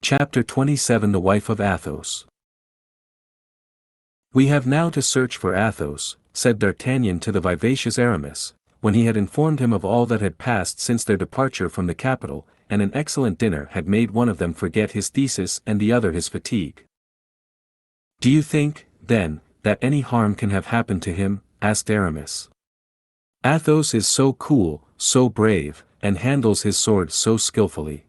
Chapter 27 The Wife of Athos. We have now to search for Athos, said D'Artagnan to the vivacious Aramis, when he had informed him of all that had passed since their departure from the capital, and an excellent dinner had made one of them forget his thesis and the other his fatigue. "Do you think, then, that any harm can have happened to him?" asked Aramis. "Athos is so cool, so brave, and handles his sword so skillfully."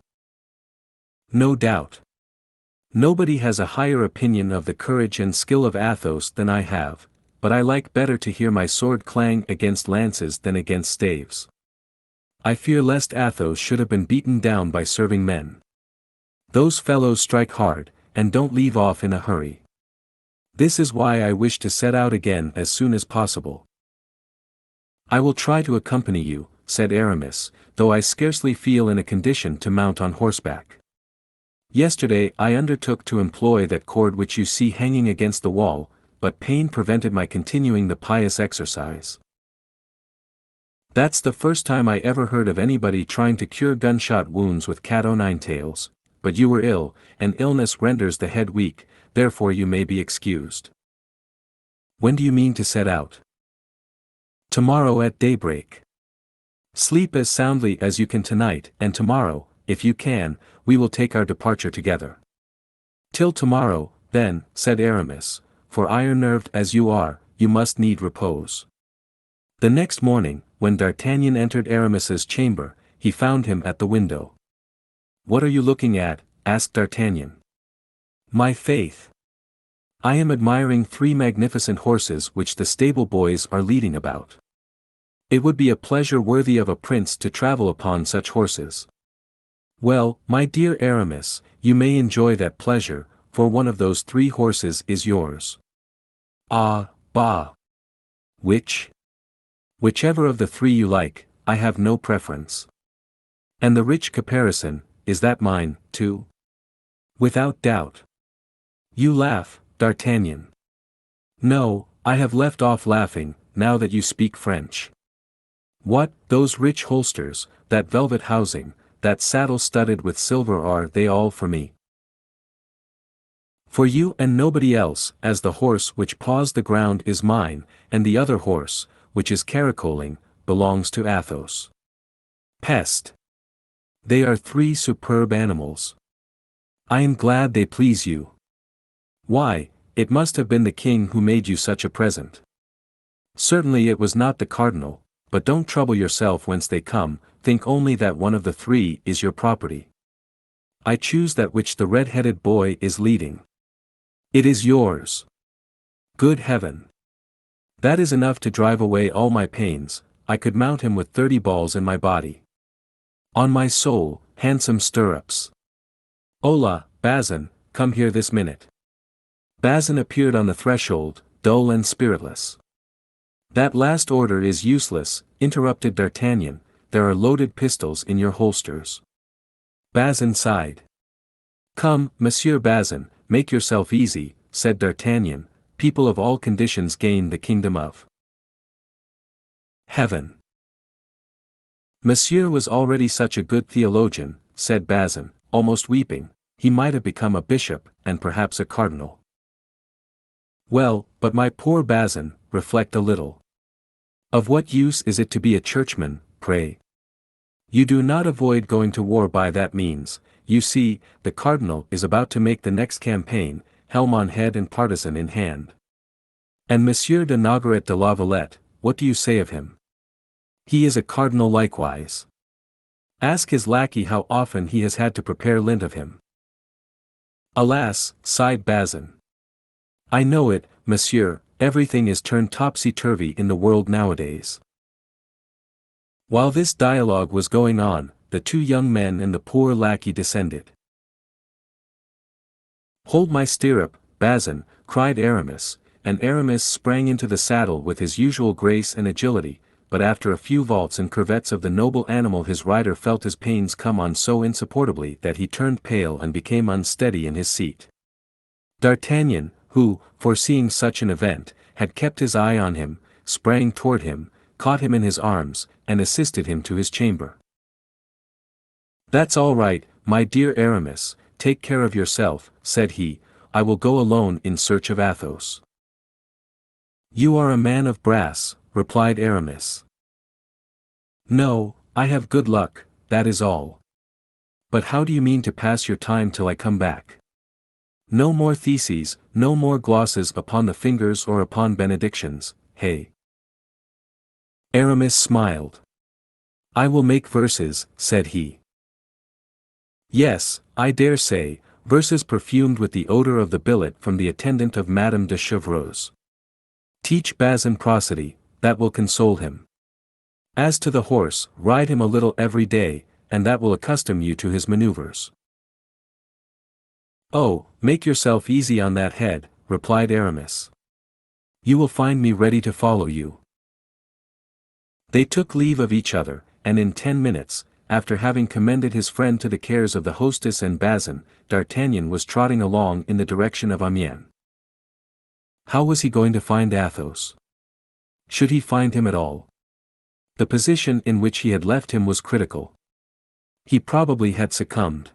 "No doubt. Nobody has a higher opinion of the courage and skill of Athos than I have, but I like better to hear my sword clang against lances than against staves. I fear lest Athos should have been beaten down by serving men. Those fellows strike hard, and don't leave off in a hurry. This is why I wish to set out again as soon as possible." "I will try to accompany you," said Aramis, "though I scarcely feel in a condition to mount on horseback. Yesterday I undertook to employ that cord which you see hanging against the wall, but pain prevented my continuing the pious exercise." "That's the first time I ever heard of anybody trying to cure gunshot wounds with cat-o'-nine-tails, but you were ill, and illness renders the head weak, therefore you may be excused." "When do you mean to set out?" "Tomorrow at daybreak. Sleep as soundly as you can tonight, and tomorrow, if you can, we will take our departure together." "Till tomorrow, then," said Aramis, "for iron-nerved as you are, you must need repose." The next morning, when D'Artagnan entered Aramis's chamber, he found him at the window. "What are you looking at?" asked D'Artagnan. "My faith! I am admiring 3 magnificent horses which the stable boys are leading about. It would be a pleasure worthy of a prince to travel upon such horses." "Well, my dear Aramis, you may enjoy that pleasure, for one of those 3 horses is yours." "Ah, bah! Which?" "Whichever of the 3 you like, I have no preference." "And the rich caparison, is that mine, too?" "Without doubt." "You laugh, D'Artagnan." "No, I have left off laughing, now that you speak French. What, those rich holsters, that velvet housing, that saddle studded with silver, are they all for me?" "For you and nobody else, as the horse which paws the ground is mine, and the other horse, which is caracoling, belongs to Athos." "Peste! They are 3 superb animals. I am glad they please you. Why, it must have been the king who made you such a present." "Certainly it was not the cardinal, but don't trouble yourself whence they come, think only that one of the 3 is your property." "I choose that which the red-headed boy is leading." "It is yours." "Good heaven! That is enough to drive away all my pains, I could mount him with 30 balls in my body. On my soul, handsome stirrups. Hola, Bazin, come here this minute." Bazin appeared on the threshold, dull and spiritless. "That last order is useless," interrupted D'Artagnan, "there are loaded pistols in your holsters." Bazin sighed. "Come, Monsieur Bazin, make yourself easy," said D'Artagnan, "people of all conditions gain the kingdom of heaven." "Monsieur was already such a good theologian," said Bazin, almost weeping, "he might have become a bishop, and perhaps a cardinal." "Well, but my poor Bazin, reflect a little. Of what use is it to be a churchman, pray? You do not avoid going to war by that means. You see, the cardinal is about to make the next campaign, helm on head and partisan in hand. And Monsieur de Nogaret de la Valette, what do you say of him? He is a cardinal likewise. Ask his lackey how often he has had to prepare lint of him." "Alas," sighed Bazin. "I know it, monsieur, everything is turned topsy-turvy in the world nowadays." While this dialogue was going on, the 2 young men and the poor lackey descended. "Hold my stirrup, Bazin," cried Aramis, and Aramis sprang into the saddle with his usual grace and agility, but after a few vaults and curvets of the noble animal his rider felt his pains come on so insupportably that he turned pale and became unsteady in his seat. D'Artagnan, who, foreseeing such an event, had kept his eye on him, sprang toward him, caught him in his arms, and assisted him to his chamber. "That's all right, my dear Aramis, take care of yourself," said he, "I will go alone in search of Athos." "You are a man of brass," replied Aramis. "No, I have good luck, that is all. But how do you mean to pass your time till I come back? No more theses, no more glosses upon the fingers or upon benedictions, hey?" Aramis smiled. "I will make verses," said he. "Yes, I dare say, verses perfumed with the odor of the billet from the attendant of Madame de Chevreuse. Teach Bazin prosody, that will console him. As to the horse, ride him a little every day, and that will accustom you to his maneuvers." "Oh, make yourself easy on that head," replied Aramis. "You will find me ready to follow you." They took leave of each other, and in 10 minutes, after having commended his friend to the cares of the hostess and Bazin, D'Artagnan was trotting along in the direction of Amiens. How was he going to find Athos? Should he find him at all? The position in which he had left him was critical. He probably had succumbed.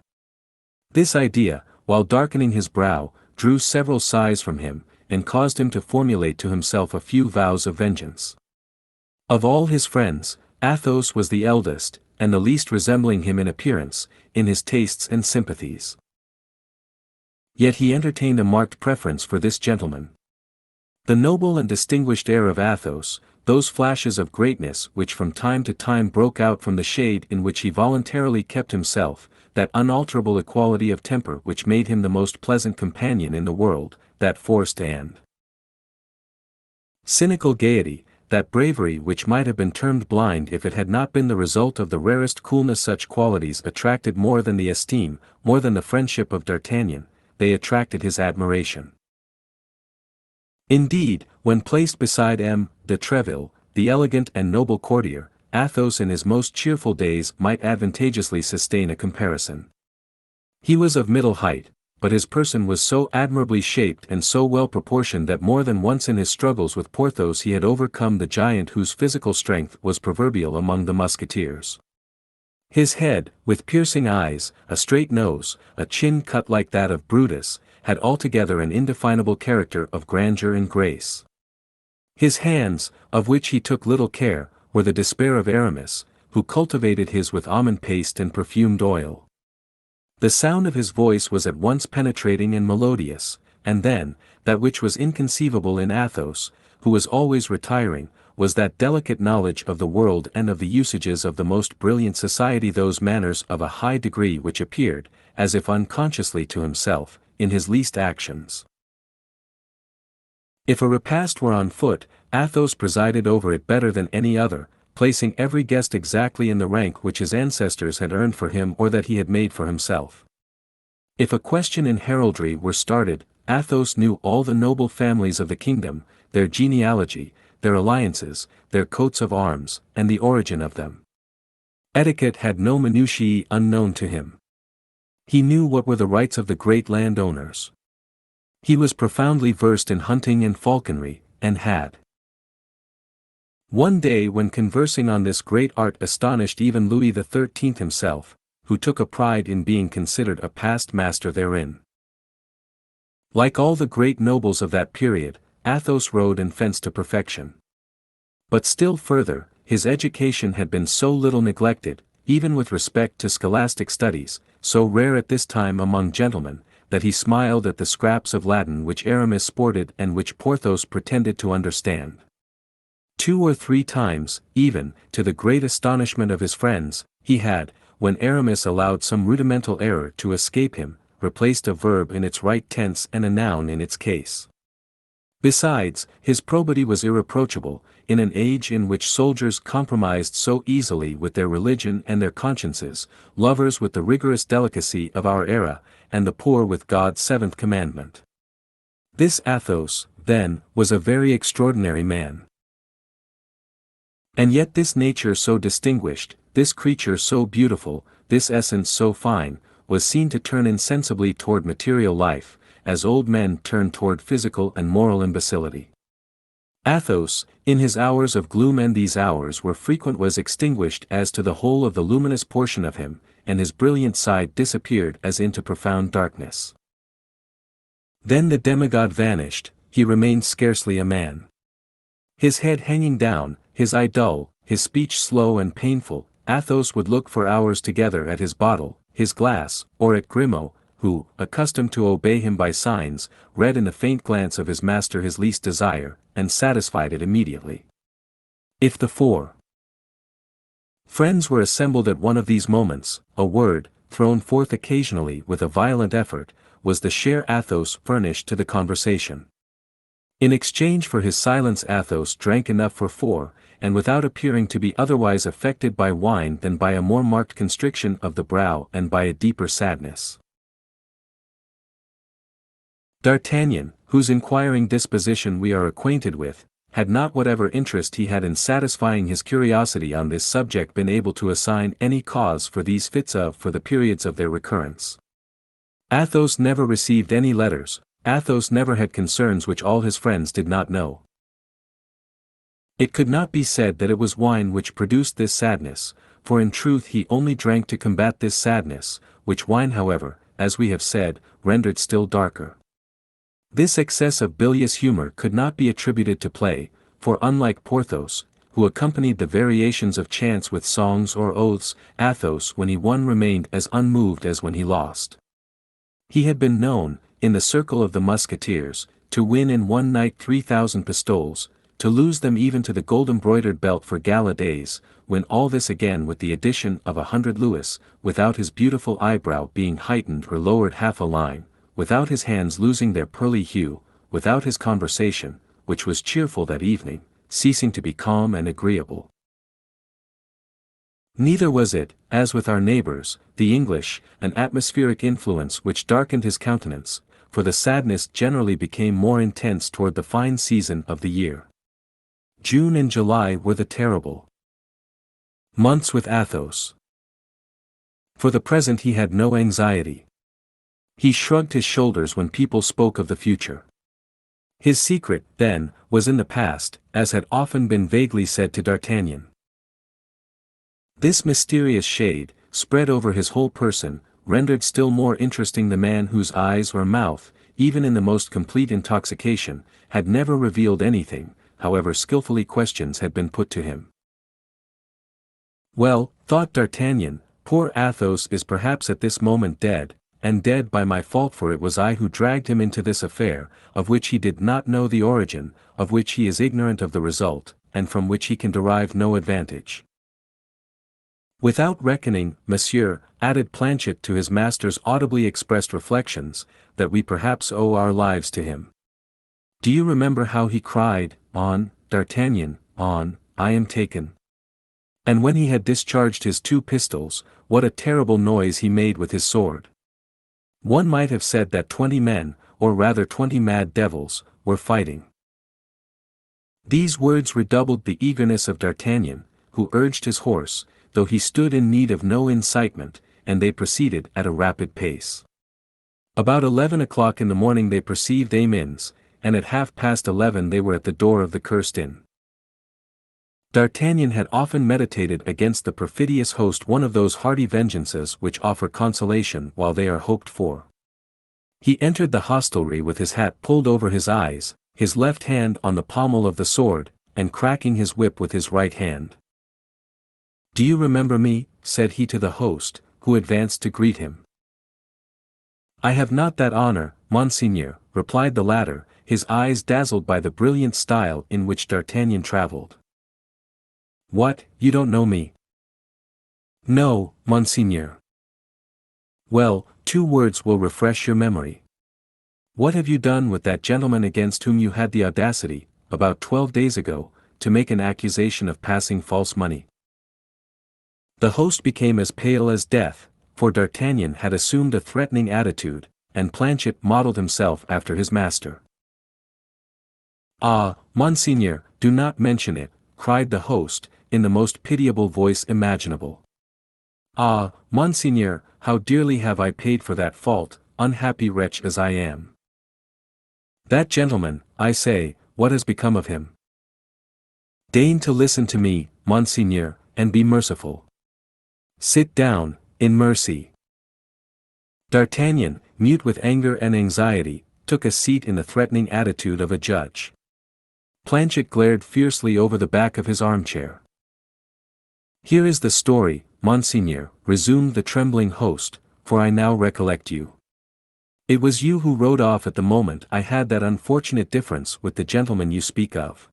This idea, while darkening his brow, drew several sighs from him, and caused him to formulate to himself a few vows of vengeance. Of all his friends, Athos was the eldest, and the least resembling him in appearance, in his tastes and sympathies. Yet he entertained a marked preference for this gentleman. The noble and distinguished air of Athos, those flashes of greatness which from time to time broke out from the shade in which he voluntarily kept himself, that unalterable equality of temper which made him the most pleasant companion in the world, that forced and cynical gaiety, that bravery which might have been termed blind if it had not been the result of the rarest coolness, such qualities attracted more than the esteem, more than the friendship of D'Artagnan, they attracted his admiration. Indeed, when placed beside M. de Treville, the elegant and noble courtier, Athos in his most cheerful days might advantageously sustain a comparison. He was of middle height, but his person was so admirably shaped and so well proportioned that more than once in his struggles with Porthos he had overcome the giant whose physical strength was proverbial among the Musketeers. His head, with piercing eyes, a straight nose, a chin cut like that of Brutus, had altogether an indefinable character of grandeur and grace. His hands, of which he took little care, were the despair of Aramis, who cultivated his with almond paste and perfumed oil. The sound of his voice was at once penetrating and melodious, and then, that which was inconceivable in Athos, who was always retiring, was that delicate knowledge of the world and of the usages of the most brilliant society, those manners of a high degree which appeared, as if unconsciously to himself, in his least actions. If a repast were on foot, Athos presided over it better than any other, placing every guest exactly in the rank which his ancestors had earned for him or that he had made for himself. If a question in heraldry were started, Athos knew all the noble families of the kingdom, their genealogy, their alliances, their coats of arms, and the origin of them. Etiquette had no minutiae unknown to him. He knew what were the rights of the great landowners. He was profoundly versed in hunting and falconry, and had one day when conversing on this great art astonished even Louis XIII himself, who took a pride in being considered a past master therein. Like all the great nobles of that period, Athos rode and fenced to perfection. But still further, his education had been so little neglected, even with respect to scholastic studies, so rare at this time among gentlemen, that he smiled at the scraps of Latin which Aramis sported and which Porthos pretended to understand. 2 or 3 times, even, to the great astonishment of his friends, he had, when Aramis allowed some rudimental error to escape him, replaced a verb in its right tense and a noun in its case. Besides, his probity was irreproachable, in an age in which soldiers compromised so easily with their religion and their consciences, lovers with the rigorous delicacy of our era, and the poor with God's 7th commandment. This Athos, then, was a very extraordinary man. And yet this nature so distinguished, this creature so beautiful, this essence so fine, was seen to turn insensibly toward material life, as old men turn toward physical and moral imbecility. Athos, in his hours of gloom, and these hours were frequent, was extinguished as to the whole of the luminous portion of him, and his brilliant side disappeared as into profound darkness. Then the demigod vanished, he remained scarcely a man. His head hanging down, his eye dull, his speech slow and painful, Athos would look for hours together at his bottle, his glass, or at Grimaud, who, accustomed to obey him by signs, read in the faint glance of his master his least desire, and satisfied it immediately. If the four friends were assembled at one of these moments, a word, thrown forth occasionally with a violent effort, was the share Athos furnished to the conversation. In exchange for his silence Athos drank enough for four, and without appearing to be otherwise affected by wine than by a more marked constriction of the brow and by a deeper sadness. D'Artagnan, whose inquiring disposition we are acquainted with, had not whatever interest he had in satisfying his curiosity on this subject been able to assign any cause for these fits for the periods of their recurrence. Athos never received any letters, Athos never had concerns which all his friends did not know. It could not be said that it was wine which produced this sadness, for in truth he only drank to combat this sadness, which wine however, as we have said, rendered still darker. This excess of bilious humor could not be attributed to play, for unlike Porthos, who accompanied the variations of chance with songs or oaths, Athos when he won remained as unmoved as when he lost. He had been known, in the circle of the Musketeers, to win in one night 3,000 pistoles, to lose them even to the gold-embroidered belt for gala days, when all this again with the addition of 100 louis, without his beautiful eyebrow being heightened or lowered half a line, without his hands losing their pearly hue, without his conversation, which was cheerful that evening, ceasing to be calm and agreeable. Neither was it, as with our neighbors, the English, an atmospheric influence which darkened his countenance, for the sadness generally became more intense toward the fine season of the year. June and July were the terrible months with Athos. For the present he had no anxiety. He shrugged his shoulders when people spoke of the future. His secret, then, was in the past, as had often been vaguely said to D'Artagnan. This mysterious shade, spread over his whole person, rendered still more interesting the man whose eyes or mouth, even in the most complete intoxication, had never revealed anything, however skillfully questions had been put to him. Well, thought D'Artagnan, poor Athos is perhaps at this moment dead, and dead by my fault, for it was I who dragged him into this affair, of which he did not know the origin, of which he is ignorant of the result, and from which he can derive no advantage. Without reckoning, monsieur, added Planchet to his master's audibly expressed reflections, that we perhaps owe our lives to him. Do you remember how he cried, "On, D'Artagnan, on, I am taken"? And when he had discharged his 2 pistols, what a terrible noise he made with his sword. One might have said that 20 men, or rather 20 mad devils, were fighting. These words redoubled the eagerness of D'Artagnan, who urged his horse, though he stood in need of no incitement, and they proceeded at a rapid pace. About 11 o'clock in the morning they perceived Amiens, and at 11:30 they were at the door of the cursed inn. D'Artagnan had often meditated against the perfidious host one of those hearty vengeances which offer consolation while they are hoped for. He entered the hostelry with his hat pulled over his eyes, his left hand on the pommel of the sword, and cracking his whip with his right hand. "Do you remember me?" said he to the host, who advanced to greet him. "I have not that honor, monseigneur," replied the latter, his eyes dazzled by the brilliant style in which D'Artagnan travelled. "What, you don't know me?" "No, monseigneur." "Well, 2 words will refresh your memory. What have you done with that gentleman against whom you had the audacity, about 12 days ago, to make an accusation of passing false money?" The host became as pale as death, for D'Artagnan had assumed a threatening attitude, and Planchet modelled himself after his master. "Ah, monseigneur, do not mention it," cried the host, in the most pitiable voice imaginable. "Ah, monseigneur, how dearly have I paid for that fault, unhappy wretch as I am. That gentleman, I say, what has become of him? Deign to listen to me, monseigneur, and be merciful. Sit down, in mercy." D'Artagnan, mute with anger and anxiety, took a seat in the threatening attitude of a judge. Planchet glared fiercely over the back of his armchair. "Here is the story, Monseigneur," resumed the trembling host, "for I now recollect you. It was you who rode off at the moment I had that unfortunate difference with the gentleman you speak of."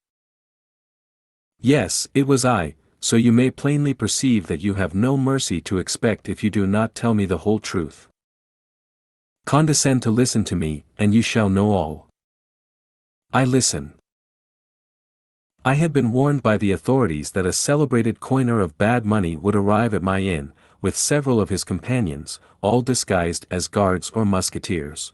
"Yes, it was I, so you may plainly perceive that you have no mercy to expect if you do not tell me the whole truth. Condescend to listen to me, and you shall know all." "I listen." "I had been warned by the authorities that a celebrated coiner of bad money would arrive at my inn, with several of his companions, all disguised as guards or musketeers.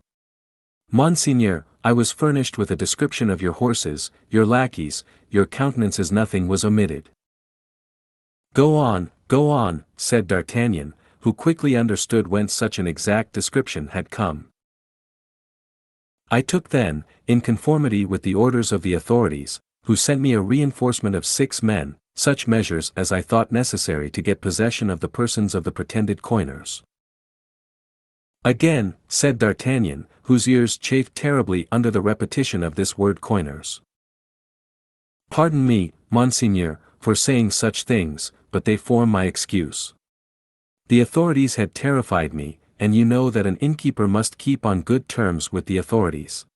Monseigneur, I was furnished with a description of your horses, your lackeys, your countenances, nothing was omitted." Go on," said D'Artagnan, who quickly understood whence such an exact description had come. "I took then, in conformity with the orders of the authorities, who sent me a reinforcement of 6 men, such measures as I thought necessary to get possession of the persons of the pretended coiners." "Again," said D'Artagnan, whose ears chafed terribly under the repetition of this word coiners. "Pardon me, Monseigneur, for saying such things, but they form my excuse. The authorities had terrified me, and you know that an innkeeper must keep on good terms with the authorities.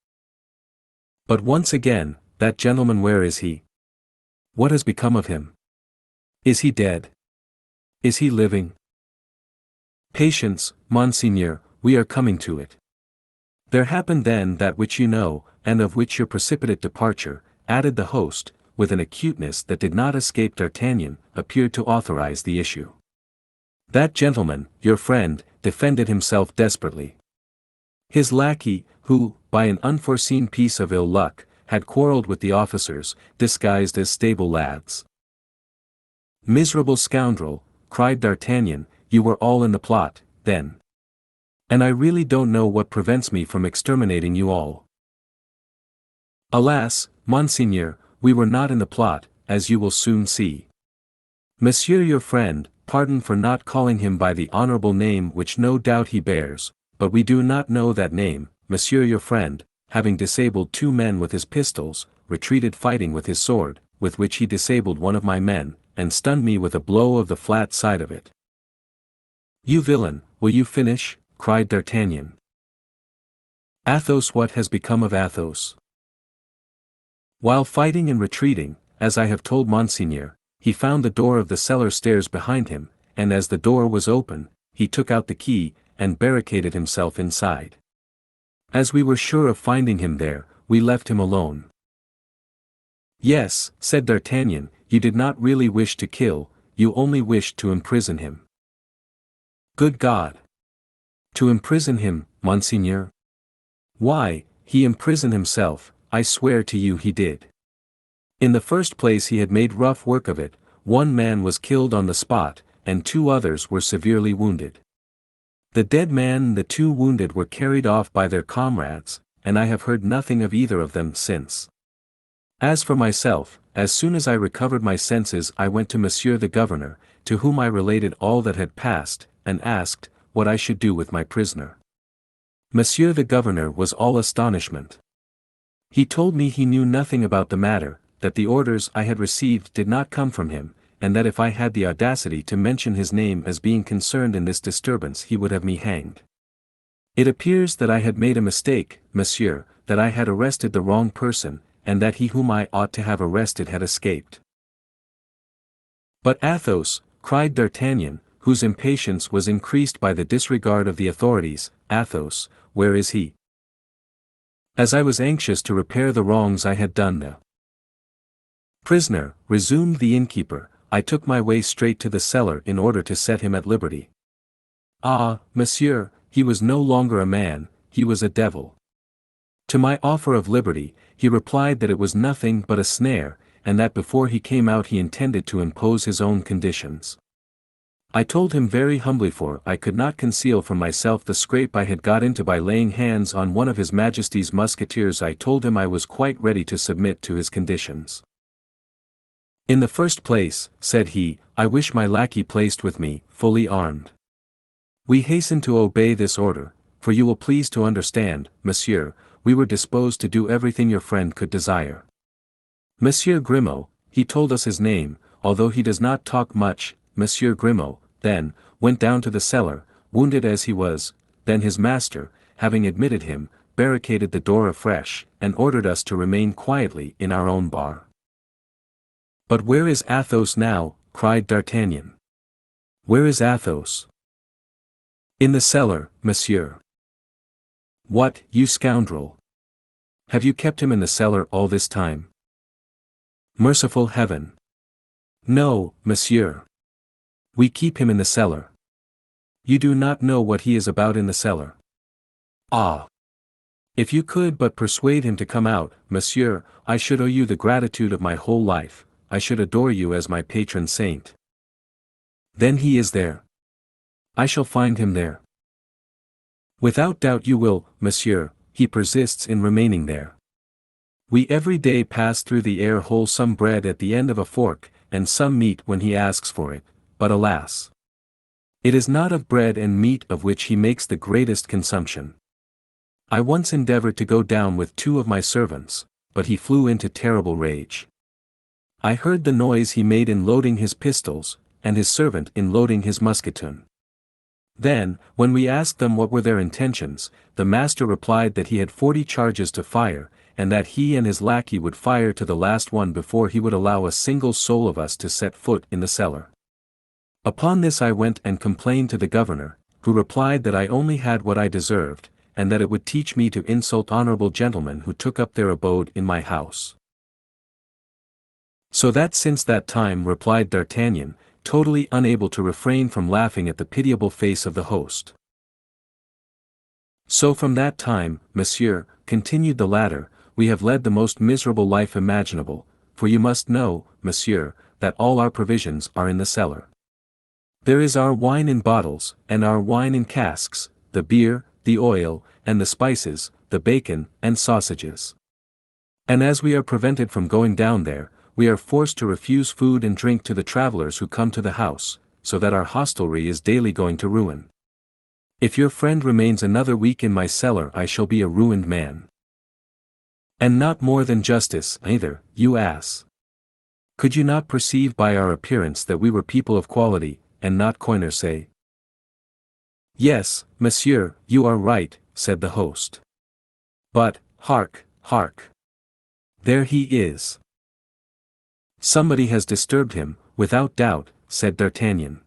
But once again, that gentleman, where is he? What has become of him? Is he dead? Is he living?" "Patience, Monseigneur, we are coming to it. There happened then that which you know, and of which your precipitate departure," added the host, with an acuteness that did not escape D'Artagnan, "appeared to authorize the issue. That gentleman, your friend, defended himself desperately. His lackey, who, by an unforeseen piece of ill luck, had quarreled with the officers, disguised as stable lads." "Miserable scoundrel," cried D'Artagnan, "you were all in the plot, then. And I really don't know what prevents me from exterminating you all." "Alas, Monseigneur, we were not in the plot, as you will soon see. Monsieur your friend, pardon for not calling him by the honorable name which no doubt he bears, but we do not know that name. Monsieur your friend, having disabled 2 men with his pistols, retreated fighting with his sword, with which he disabled one of my men, and stunned me with a blow of the flat side of it." "You villain, will you finish?" cried D'Artagnan. "Athos, what has become of Athos?" "While fighting and retreating, as I have told Monseigneur, he found the door of the cellar stairs behind him, and as the door was open, he took out the key, and barricaded himself inside. As we were sure of finding him there, we left him alone." "Yes," said D'Artagnan, "you did not really wish to kill, you only wished to imprison him." "Good God! To imprison him, Monseigneur? Why, he imprisoned himself, I swear to you he did. In the first place, he had made rough work of it, 1 man was killed on the spot, and 2 others were severely wounded. The dead man and the 2 wounded were carried off by their comrades, and I have heard nothing of either of them since. As for myself, as soon as I recovered my senses I went to Monsieur the Governor, to whom I related all that had passed, and asked, what I should do with my prisoner. Monsieur the Governor was all astonishment. He told me he knew nothing about the matter, that the orders I had received did not come from him, and that if I had the audacity to mention his name as being concerned in this disturbance he would have me hanged. It appears that I had made a mistake, monsieur, that I had arrested the wrong person, and that he whom I ought to have arrested had escaped." "But Athos," cried D'Artagnan, whose impatience was increased by the disregard of the authorities, "Athos, where is he?" As I was anxious to repair the wrongs I had done the prisoner, resumed the innkeeper, I took my way straight to the cellar in order to set him at liberty. Ah, monsieur, he was no longer a man, he was a devil. To my offer of liberty, he replied that it was nothing but a snare, and that before he came out he intended to impose his own conditions. I told him very humbly, for I could not conceal from myself the scrape I had got into by laying hands on one of His Majesty's musketeers. I told him I was quite ready to submit to his conditions. "In the first place," said he, "I wish my lackey placed with me, fully armed. We hasten to obey this order, for you will please to understand, monsieur, we were disposed to do everything your friend could desire. Monsieur Grimaud, he told us his name, although he does not talk much, Monsieur Grimaud, then, went down to the cellar, wounded as he was, then his master, having admitted him, barricaded the door afresh, and ordered us to remain quietly in our own bar. But where is Athos now? Cried D'Artagnan. Where is Athos? In the cellar, monsieur. What, you scoundrel! Have you kept him in the cellar all this time? Merciful heaven! No, monsieur. We keep him in the cellar. You do not know what he is about in the cellar. Ah! If you could but persuade him to come out, monsieur, I should owe you the gratitude of my whole life, I should adore you as my patron saint. Then he is there. I shall find him there. Without doubt you will, monsieur, he persists in remaining there. We every day pass through the air hole some bread at the end of a fork, and some meat when he asks for it, but alas! It is not of bread and meat of which he makes the greatest consumption. I once endeavored to go down with 2 of my servants, but he flew into terrible rage. I heard the noise he made in loading his pistols, and his servant in loading his musketoon. Then, when we asked them what were their intentions, the master replied that he had 40 charges to fire, and that he and his lackey would fire to the last one before he would allow a single soul of us to set foot in the cellar. Upon this I went and complained to the governor, who replied that I only had what I deserved, and that it would teach me to insult honorable gentlemen who took up their abode in my house. So that since that time, replied D'Artagnan, totally unable to refrain from laughing at the pitiable face of the host. So from that time, monsieur, continued the latter, we have led the most miserable life imaginable, for you must know, monsieur, that all our provisions are in the cellar. There is our wine in bottles, and our wine in casks, the beer, the oil, and the spices, the bacon, and sausages. And as we are prevented from going down there, we are forced to refuse food and drink to the travelers who come to the house, so that our hostelry is daily going to ruin. If your friend remains another week in my cellar I shall be a ruined man. And not more than justice, either, you ass. Could you not perceive by our appearance that we were people of quality, and not coinercé? Yes, monsieur, you are right, said the host. But, hark, hark. There he is. Somebody has disturbed him, without doubt, said D'Artagnan.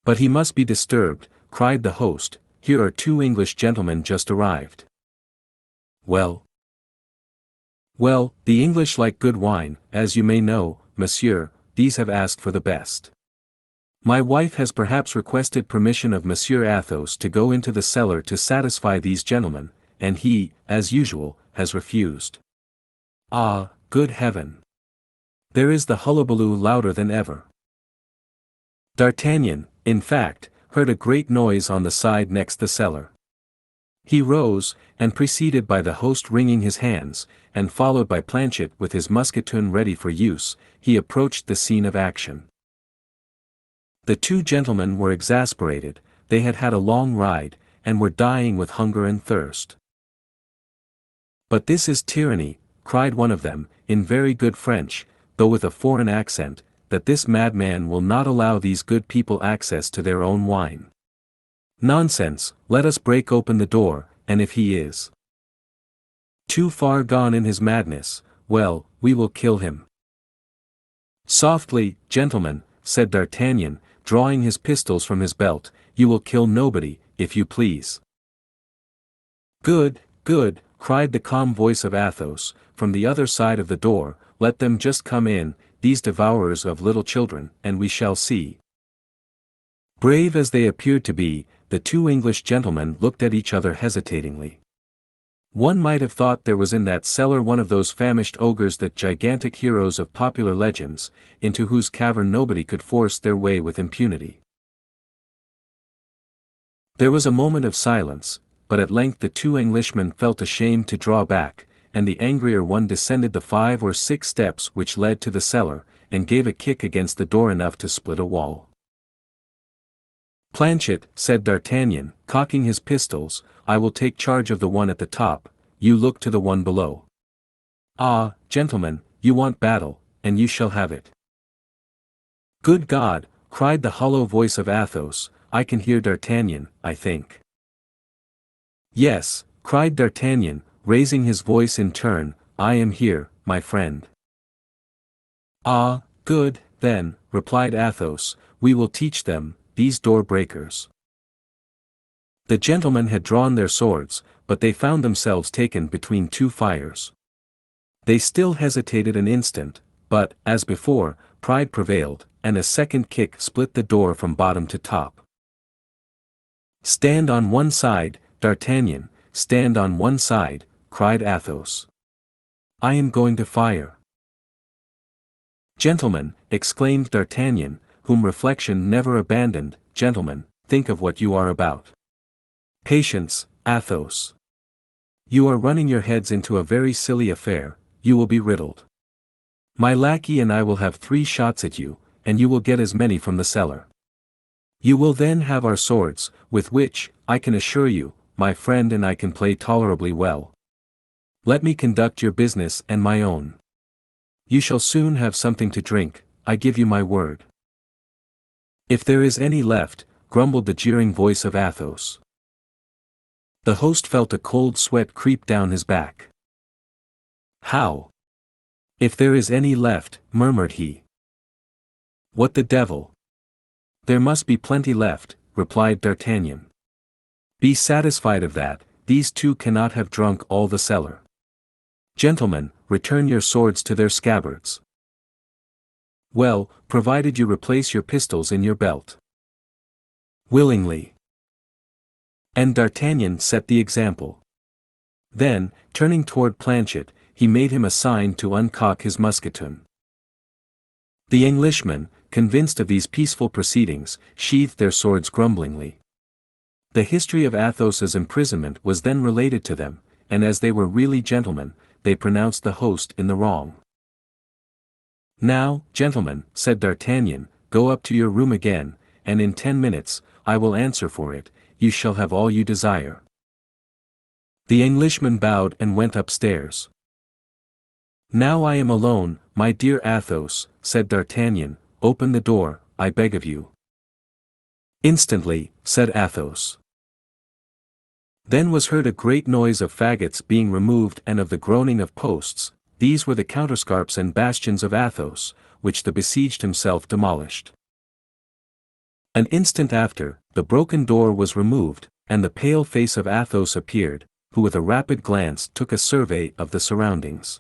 But he must be disturbed, cried the host, here are 2 English gentlemen just arrived. Well? Well, the English like good wine, as you may know, monsieur, these have asked for the best. My wife has perhaps requested permission of Monsieur Athos to go into the cellar to satisfy these gentlemen, and he, as usual, has refused. Ah, good heaven! There is the hullabaloo louder than ever. D'Artagnan, in fact, heard a great noise on the side next the cellar. He rose, and preceded by the host wringing his hands, and followed by Planchet with his musketoon ready for use, he approached the scene of action. The 2 gentlemen were exasperated, they had had a long ride, and were dying with hunger and thirst. But this is tyranny, cried one of them, in very good French, though with a foreign accent, that this madman will not allow these good people access to their own wine. Nonsense, let us break open the door, and if he is too far gone in his madness, well, we will kill him. Softly, gentlemen, said D'Artagnan, drawing his pistols from his belt, you will kill nobody, if you please. Good, good, cried the calm voice of Athos, from the other side of the door, let them just come in, these devourers of little children, and we shall see. Brave as they appeared to be, the 2 English gentlemen looked at each other hesitatingly. One might have thought there was in that cellar one of those famished ogres, that gigantic heroes of popular legends, into whose cavern nobody could force their way with impunity. There was a moment of silence, but at length the 2 Englishmen felt ashamed to draw back, and the angrier one descended the 5 or 6 steps which led to the cellar, and gave a kick against the door enough to split a wall. Planchet, said D'Artagnan, cocking his pistols, I will take charge of the one at the top, you look to the one below. Ah, gentlemen, you want battle, and you shall have it. Good God, cried the hollow voice of Athos, I can hear D'Artagnan, I think. Yes, cried D'Artagnan, raising his voice in turn, I am here, my friend. Ah, good, then, replied Athos, we will teach them, these door breakers. The gentlemen had drawn their swords, but they found themselves taken between two fires. They still hesitated an instant, but, as before, pride prevailed, and a second kick split the door from bottom to top. Stand on one side, D'Artagnan, stand on one side, cried Athos. I am going to fire. Gentlemen, exclaimed D'Artagnan, whom reflection never abandoned, gentlemen, think of what you are about. Patience, Athos. You are running your heads into a very silly affair, you will be riddled. My lackey and I will have 3 shots at you, and you will get as many from the cellar. You will then have our swords, with which, I can assure you, my friend and I can play tolerably well. Let me conduct your business and my own. You shall soon have something to drink, I give you my word. If there is any left, grumbled the jeering voice of Athos. The host felt a cold sweat creep down his back. How? If there is any left, murmured he. What the devil? There must be plenty left, replied D'Artagnan. Be satisfied of that, these 2 cannot have drunk all the cellar. Gentlemen, return your swords to their scabbards. Well, provided you replace your pistols in your belt. Willingly. And D'Artagnan set the example. Then, turning toward Planchet, he made him a sign to uncock his musketoon. The Englishmen, convinced of these peaceful proceedings, sheathed their swords grumblingly. The history of Athos's imprisonment was then related to them, and as they were really gentlemen, they pronounced the host in the wrong. Now, gentlemen, said D'Artagnan, go up to your room again, and in 10 minutes, I will answer for it, you shall have all you desire. The Englishman bowed and went upstairs. Now I am alone, my dear Athos, said D'Artagnan, open the door, I beg of you. Instantly, said Athos. Then was heard a great noise of faggots being removed and of the groaning of posts, these were the counterscarps and bastions of Athos, which the besieged himself demolished. An instant after, the broken door was removed, and the pale face of Athos appeared, who with a rapid glance took a survey of the surroundings.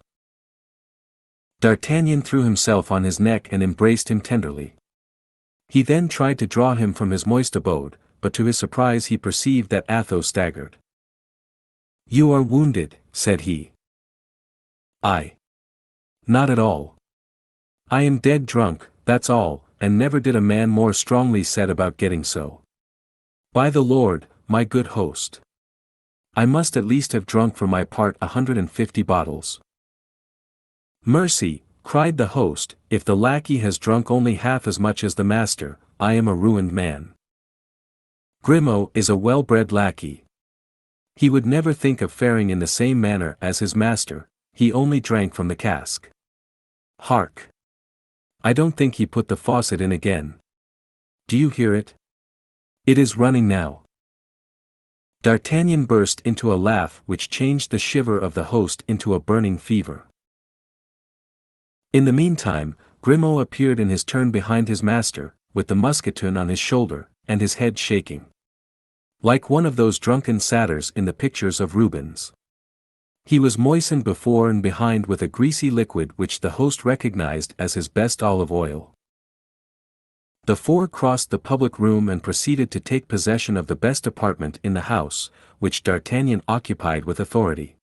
D'Artagnan threw himself on his neck and embraced him tenderly. He then tried to draw him from his moist abode, but to his surprise he perceived that Athos staggered. You are wounded, said he. Not at all. I am dead drunk, that's all, and never did a man more strongly set about getting so. By the Lord, my good host. I must at least have drunk for my part 150 bottles. Mercy, cried the host, if the lackey has drunk only half as much as the master, I am a ruined man. Grimaud is a well-bred lackey. He would never think of faring in the same manner as his master, he only drank from the cask. Hark! I don't think he put the faucet in again. Do you hear it? It is running now. D'Artagnan burst into a laugh which changed the shiver of the host into a burning fever. In the meantime, Grimaud appeared in his turn behind his master, with the musketoon on his shoulder, and his head shaking. Like one of those drunken satyrs in the pictures of Rubens. He was moistened before and behind with a greasy liquid which the host recognized as his best olive oil. The 4 crossed the public room and proceeded to take possession of the best apartment in the house, which D'Artagnan occupied with authority.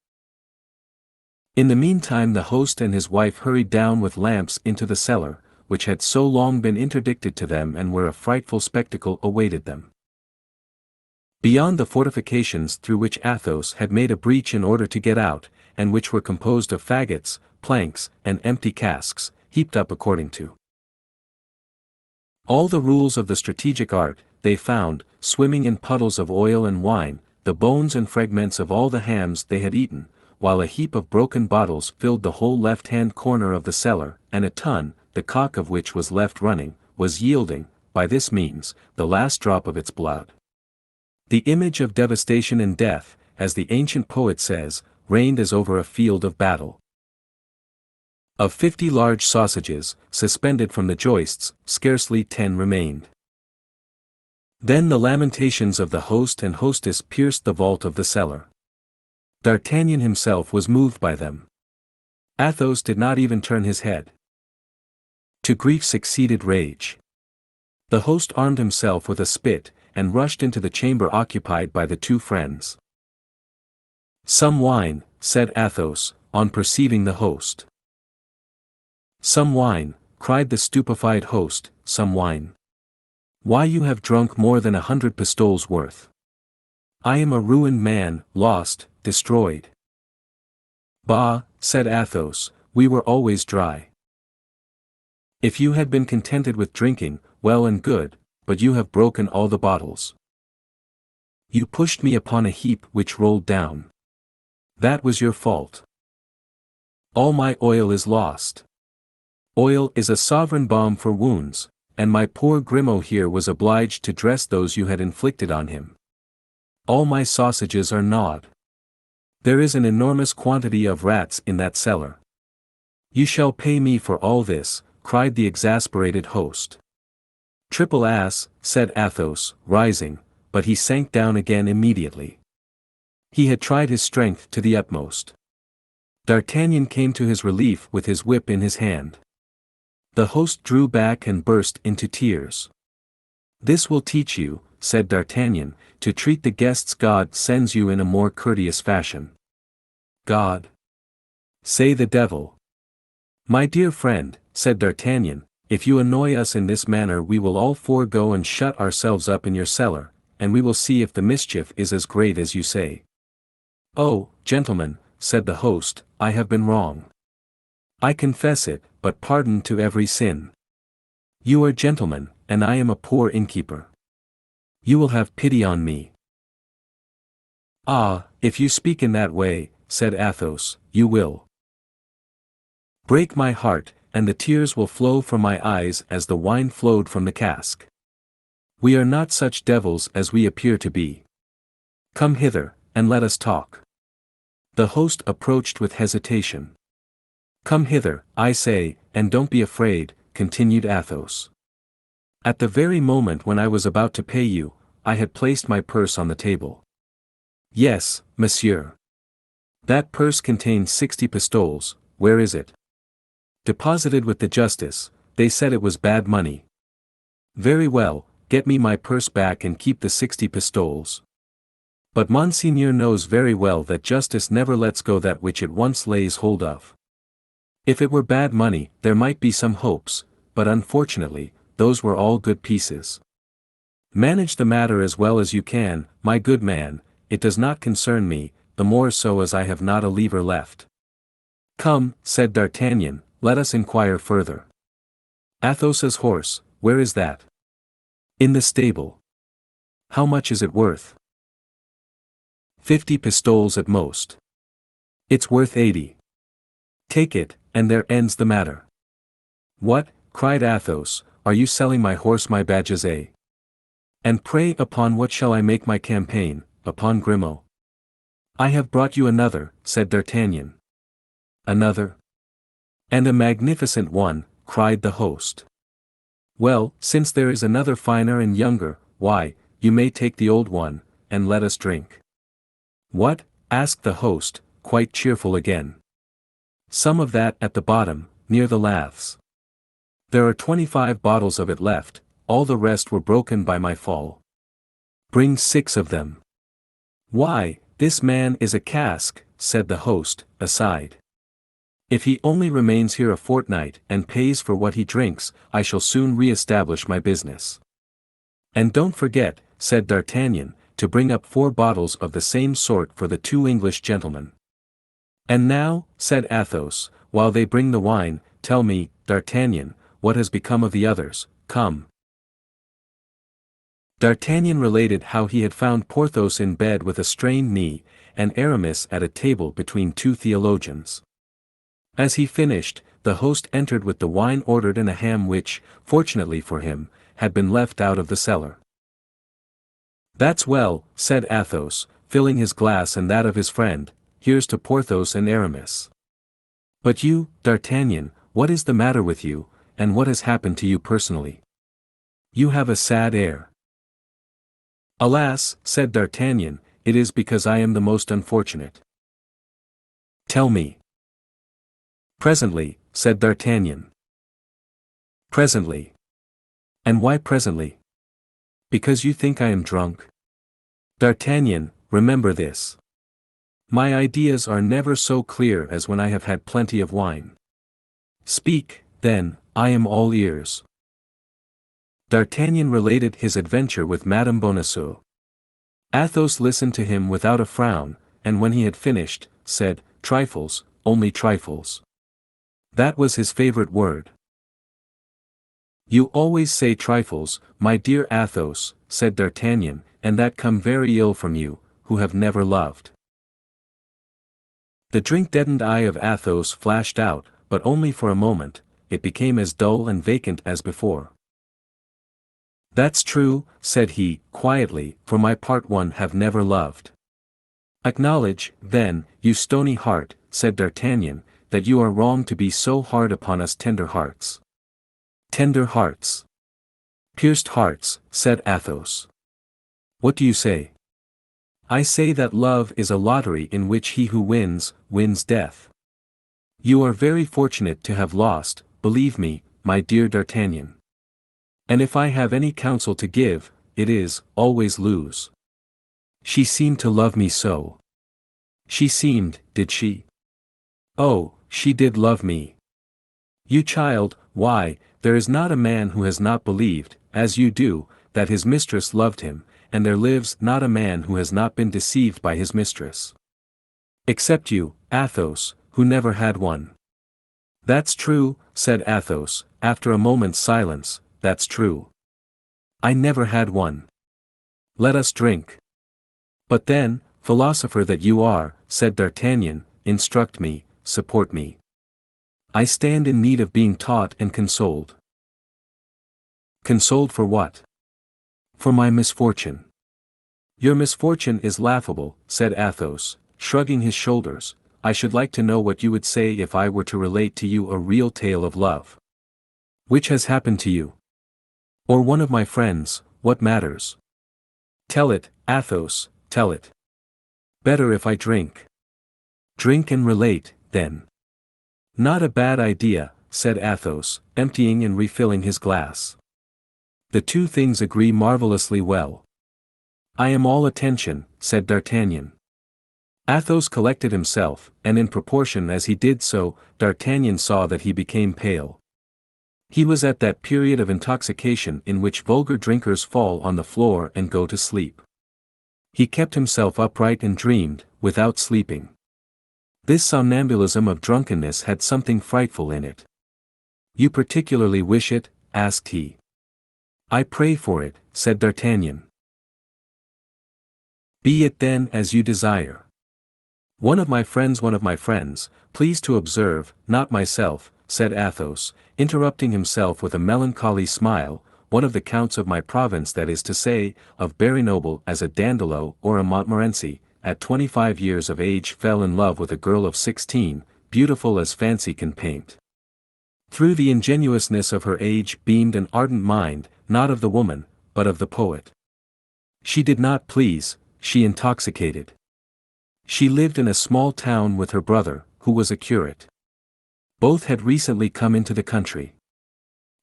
In the meantime the host and his wife hurried down with lamps into the cellar, which had so long been interdicted to them and where a frightful spectacle awaited them. Beyond the fortifications through which Athos had made a breach in order to get out, and which were composed of faggots, planks, and empty casks, heaped up according to all the rules of the strategic art, they found, swimming in puddles of oil and wine, the bones and fragments of all the hams they had eaten, while a heap of broken bottles filled the whole left-hand corner of the cellar, and a tun, the cock of which was left running, was yielding, by this means, the last drop of its blood. The image of devastation and death, as the ancient poet says, reigned as over a field of battle. Of 50 large sausages, suspended from the joists, scarcely 10 remained. Then the lamentations of the host and hostess pierced the vault of the cellar. D'Artagnan himself was moved by them. Athos did not even turn his head. To grief succeeded rage. The host armed himself with a spit, and rushed into the chamber occupied by the two friends. "Some wine," said Athos, on perceiving the host. "Some wine," cried the stupefied host, "some wine. Why, you have drunk more than 100 pistoles worth. I am a ruined man, lost, destroyed." "Bah," said Athos, "we were always dry. If you had been contented with drinking, well and good, but you have broken all the bottles. You pushed me upon a heap which rolled down. That was your fault. All my oil is lost. Oil is a sovereign balm for wounds, and my poor Grimaud here was obliged to dress those you had inflicted on him. All my sausages are gnawed. There is an enormous quantity of rats in that cellar. You shall pay me for all this," cried the exasperated host. "Triple ass," said Athos, rising, but he sank down again immediately. He had tried his strength to the utmost. D'Artagnan came to his relief with his whip in his hand. The host drew back and burst into tears. "This will teach you," said D'Artagnan, "to treat the guests God sends you in a more courteous fashion." "God? Say the devil." "My dear friend," said D'Artagnan, "if you annoy us in this manner we will all four go and shut ourselves up in your cellar, and we will see if the mischief is as great as you say." "Oh, gentlemen," said the host, "I have been wrong. I confess it, but pardon to every sin. You are gentlemen, and I am a poor innkeeper. You will have pity on me." "Ah, if you speak in that way," said Athos, "you will break my heart, and the tears will flow from my eyes as the wine flowed from the cask. We are not such devils as we appear to be. Come hither, and let us talk." The host approached with hesitation. "Come hither, I say, and don't be afraid," continued Athos. "At the very moment when I was about to pay you, I had placed my purse on the table." "Yes, monsieur. That purse contained 60 pistoles, where is it?" "Deposited with the justice, they said it was bad money." "Very well, get me my purse back and keep the 60 pistoles. But Monseigneur knows very well that justice never lets go that which it once lays hold of. If it were bad money, there might be some hopes, but unfortunately, those were all good pieces. Manage the matter as well as you can, my good man, it does not concern me, the more so as I have not a livre left." "Come," said D'Artagnan, "let us inquire further. Athos's horse, where is that?" "In the stable." "How much is it worth?" 50 pistoles at most." "It's worth 80. Take it, and there ends the matter." "What," cried Athos, "are you selling my horse, my badges, eh? And pray upon what shall I make my campaign, upon Grimaud?" "I have brought you another," said D'Artagnan. "Another? And a magnificent one," cried the host. "Well, since there is another finer and younger, why, you may take the old one, and let us drink." "What?" asked the host, quite cheerful again. "Some of that at the bottom, near the laths. There are 25 bottles of it left, all the rest were broken by my fall. Bring 6 of them." "Why, this man is a cask," said the host, aside. "If he only remains here a fortnight and pays for what he drinks, I shall soon re-establish my business." "And don't forget," said D'Artagnan, "to bring up 4 bottles of the same sort for the 2 English gentlemen." "And now," said Athos, "while they bring the wine, tell me, D'Artagnan, what has become of the others, come." D'Artagnan related how he had found Porthos in bed with a strained knee, and Aramis at a table between two theologians. As he finished, the host entered with the wine ordered and a ham which, fortunately for him, had been left out of the cellar. "That's well," said Athos, filling his glass and that of his friend. "Here's to Porthos and Aramis. But you, D'Artagnan, what is the matter with you, and what has happened to you personally? You have a sad air." "Alas," said D'Artagnan, "it is because I am the most unfortunate." "Tell me." "Presently," said D'Artagnan. "Presently. And why presently? Because you think I am drunk? D'Artagnan, remember this. My ideas are never so clear as when I have had plenty of wine. Speak, then, I am all ears." D'Artagnan related his adventure with Madame Bonacieux. Athos listened to him without a frown, and when he had finished, said, "Trifles, only trifles." That was his favorite word. "You always say trifles, my dear Athos," said D'Artagnan, "and that come very ill from you, who have never loved." The drink-deadened eye of Athos flashed out, but only for a moment. It became as dull and vacant as before. "That's true," said he, quietly, "for my part one have never loved." "Acknowledge, then, you stony heart," said D'Artagnan, "that you are wrong to be so hard upon us tender hearts." "Tender hearts. Pierced hearts," said Athos. "What do you say?" "I say that love is a lottery in which he who wins, wins death. You are very fortunate to have lost, believe me, my dear D'Artagnan. And if I have any counsel to give, it is, always lose. She seemed to love me so." "She seemed, did she?" "Oh, she did love me." "You child, why, there is not a man who has not believed, as you do, that his mistress loved him, and there lives not a man who has not been deceived by his mistress. Except you, Athos, who never had one." "That's true," said Athos, after a moment's silence, "that's true. I never had one. Let us drink." "But then, philosopher that you are," said D'Artagnan, "instruct me, support me. I stand in need of being taught and consoled." "Consoled for what?" "For my misfortune." "Your misfortune is laughable," said Athos, shrugging his shoulders. "I should like to know what you would say if I were to relate to you a real tale of love. Which has happened to you? Or one of my friends, what matters? Tell it, Athos, tell it. Better if I drink." "Drink and relate, then." "Not a bad idea," said Athos, emptying and refilling his glass. "The two things agree marvelously well." "I am all attention," said D'Artagnan. Athos collected himself, and in proportion as he did so, D'Artagnan saw that he became pale. He was at that period of intoxication in which vulgar drinkers fall on the floor and go to sleep. He kept himself upright and dreamed, without sleeping. This somnambulism of drunkenness had something frightful in it. "You particularly wish it?" asked he. "I pray for it," said D'Artagnan. "Be it then as you desire. One of my friends, please to observe, not myself," said Athos, interrupting himself with a melancholy smile, "one of the counts of my province, that is to say, of Berry-Noble, as a Dandelot or a Montmorency, at 25 years of age fell in love with a girl of 16, beautiful as fancy can paint. Through the ingenuousness of her age beamed an ardent mind, not of the woman, but of the poet. She did not please, she intoxicated. She lived in a small town with her brother, who was a curate. Both had recently come into the country.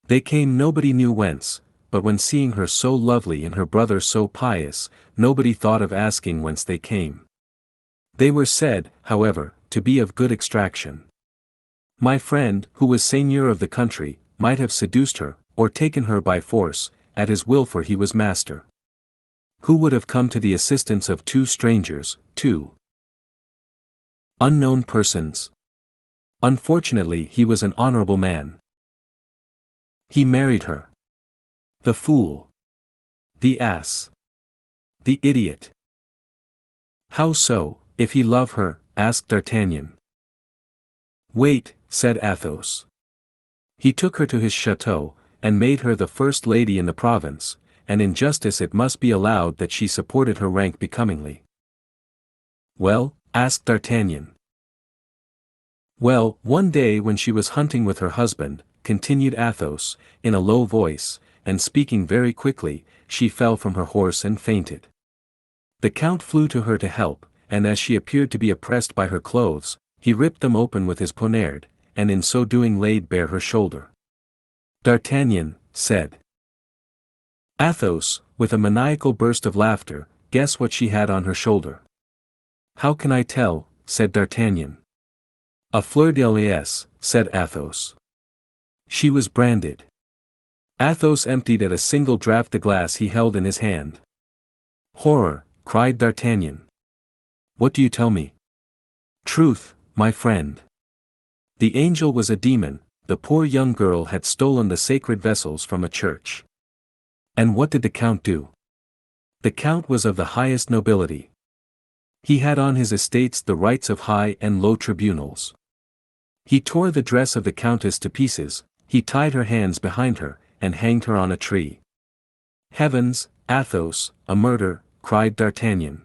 They came nobody knew whence, but when seeing her so lovely and her brother so pious, nobody thought of asking whence they came. They were said, however, to be of good extraction. My friend, who was seigneur of the country, might have seduced her, or taken her by force, at his will, for he was master. Who would have come to the assistance of two strangers, two unknown persons? Unfortunately he was an honorable man. He married her. The fool! The ass. The idiot. How so, if he love her? Asked D'Artagnan. Wait, said Athos. He took her to his chateau, and made her the first lady in the province, and in justice it must be allowed that she supported her rank becomingly. Well? Asked D'Artagnan. Well, one day when she was hunting with her husband, continued Athos, in a low voice, and speaking very quickly, she fell from her horse and fainted. The Count flew to her to help, and as she appeared to be oppressed by her clothes, he ripped them open with his poniard, and in so doing laid bare her shoulder. D'Artagnan said. Athos, with a maniacal burst of laughter, guess what she had on her shoulder. How can I tell? Said D'Artagnan. A fleur de lis, said Athos. She was branded. Athos emptied at a single draught the glass he held in his hand. Horror, cried D'Artagnan. What do you tell me? Truth, my friend. The angel was a demon, the poor young girl had stolen the sacred vessels from a church. And what did the Count do? The Count was of the highest nobility. He had on his estates the rights of high and low tribunals. He tore the dress of the Countess to pieces, he tied her hands behind her, and hanged her on a tree. Heavens, Athos, a murder, cried D'Artagnan.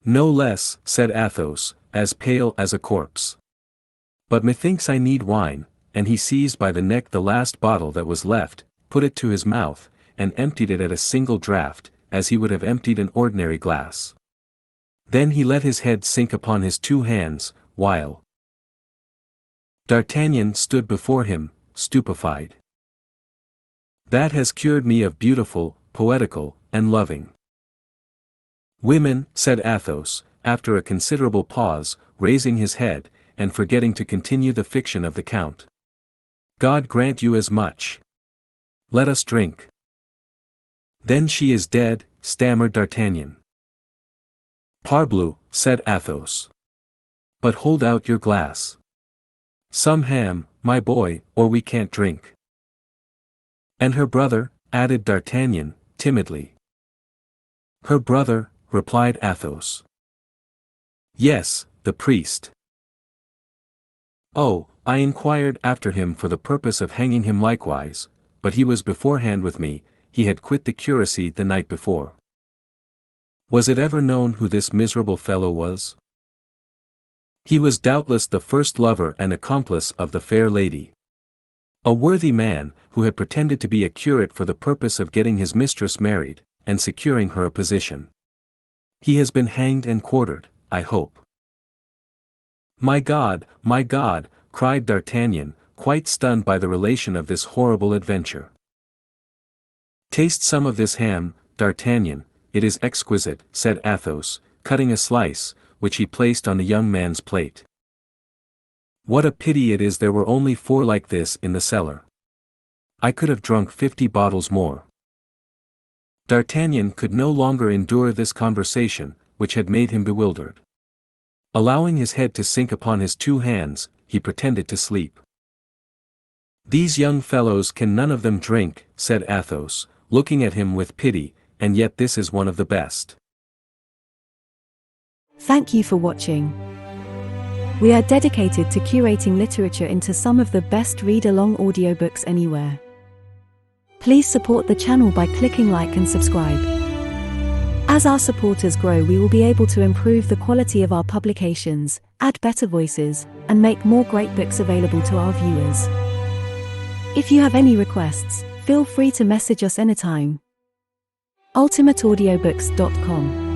No less, said Athos, as pale as a corpse. But methinks I need wine, and he seized by the neck the last bottle that was left, put it to his mouth, and emptied it at a single draught, as he would have emptied an ordinary glass. Then he let his head sink upon his two hands, while D'Artagnan stood before him, stupefied. That has cured me of beautiful, poetical, and loving women, said Athos, after a considerable pause, raising his head, and forgetting to continue the fiction of the Count. God grant you as much. Let us drink. Then she is dead, stammered D'Artagnan. Parbleu, said Athos. But hold out your glass. Some ham, my boy, or we can't drink. And her brother, added D'Artagnan, timidly. Her brother, replied Athos. Yes, the priest. Oh, I inquired after him for the purpose of hanging him likewise, but he was beforehand with me, he had quit the curacy the night before. Was it ever known who this miserable fellow was? He was doubtless the first lover and accomplice of the fair lady. A worthy man, who had pretended to be a curate for the purpose of getting his mistress married, and securing her a position. He has been hanged and quartered, I hope. My God, cried D'Artagnan, quite stunned by the relation of this horrible adventure. Taste some of this ham, D'Artagnan, it is exquisite, said Athos, cutting a slice, which he placed on the young man's plate. What a pity it is there were only 4 like this in the cellar. I could have drunk 50 bottles more. D'Artagnan could no longer endure this conversation, which had made him bewildered. Allowing his head to sink upon his 2 hands, he pretended to sleep. These young fellows can none of them drink, said Athos, looking at him with pity, and yet this is one of the best. Thank you for watching. We are dedicated to curating literature into some of the best read-along audiobooks anywhere. Please support the channel by clicking like and subscribe. As our supporters grow, we will be able to improve the quality of our publications, add better voices, and make more great books available to our viewers. If you have any requests, feel free to message us anytime. ultimateaudiobooks.com